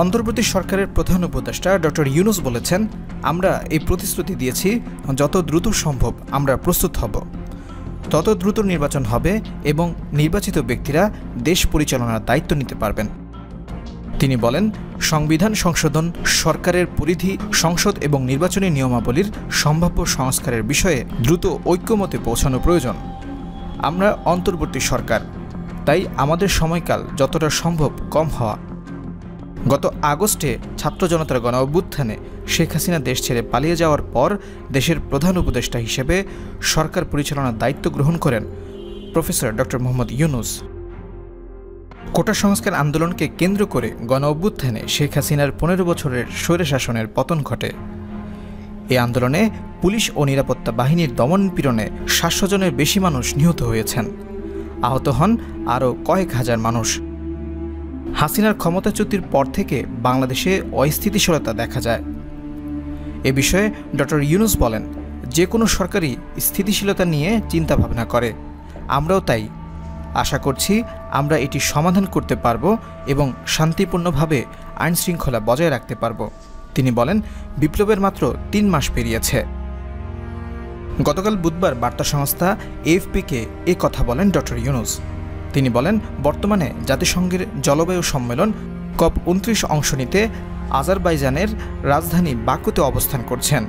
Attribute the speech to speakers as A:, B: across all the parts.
A: অন্তর্বর্তী সরকারের প্রধান উপদেষ্টা ডক্টর ইউনূস বলেছেন, আমরা এই প্রতিশ্রুতি দিয়েছি যত দ্রুত সম্ভব আমরা প্রস্তুত হব, তত দ্রুত নির্বাচন হবে এবং নির্বাচিত ব্যক্তিরা দেশ পরিচালনার দায়িত্ব নিতে পারবেন। তিনি বলেন, সংবিধান সংশোধন, সরকারের পরিধি, সংসদ এবং নির্বাচনী নিয়মাবলীর সম্ভাব্য সংস্কারের বিষয়ে দ্রুত ঐক্যমতে পৌঁছানো প্রয়োজন। আমরা অন্তর্বর্তী সরকার, তাই আমাদের সময়কাল যতটা সম্ভব কম হওয়া। গত আগস্টে ছাত্র জনতার গণ অভ্যুত্থানে শেখ হাসিনা দেশ ছেড়ে পালিয়ে যাওয়ার পর দেশের প্রধান উপদেষ্টা হিসেবে সরকার পরিচালনার দায়িত্ব গ্রহণ করেন প্রফেসর ডক্টর মোহাম্মদ ইউনূস। কোটা সংস্কার আন্দোলনকে কেন্দ্র করে গণ অভ্যুত্থানে শেখ হাসিনার 15 বছরের স্বৈরশাসনের পতন ঘটে। এই আন্দোলনে পুলিশ ও নিরাপত্তা বাহিনীর দমন-পীড়নে 700 জনের বেশি মানুষ নিহত হয়েছেন, আহত হন আরও কয়েক হাজার মানুষ। হাসিনার ক্ষমতাচ্যুতির পর থেকে বাংলাদেশে অস্থিতিশীলতা দেখা যায়। এ বিষয়ে ডক্টর ইউনূস বলেন, যে কোনো সরকারই স্থিতিশীলতা নিয়ে চিন্তাভাবনা করে, আমরাও তাই। আশা করছি আমরা এটি সমাধান করতে পারব এবং শান্তিপূর্ণভাবে আইনশৃঙ্খলা বজায় রাখতে পারব। তিনি বলেন, বিপ্লবের মাত্র 3 মাস পেরিয়েছে। গতকাল বুধবার বার্তা সংস্থা এএফপিকে এ কথা বলেন ডক্টর ইউনূস। তিনি বলেন, বর্তমানে জাতিসংঘের জলবায়ু সম্মেলন COP29 অংশ নিতে আজারবাইজানের রাজধানী বাকুতে অবস্থান করছেন।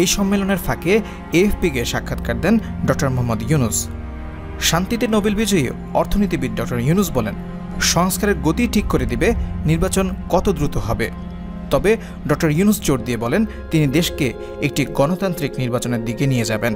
A: এই সম্মেলনের ফাঁকে এএফপিকে সাক্ষাৎকার দেন ডক্টর মোহাম্মদ ইউনূস। শান্তিতে নোবেল বিজয়ী অর্থনীতিবিদ ডক্টর ইউনূস বলেন, সংস্কারের গতি ঠিক করে দিবে নির্বাচন কত দ্রুত হবে। তবে ডক্টর ইউনূস জোর দিয়ে বলেন, তিনি দেশকে একটি গণতান্ত্রিক নির্বাচনের দিকে নিয়ে যাবেন।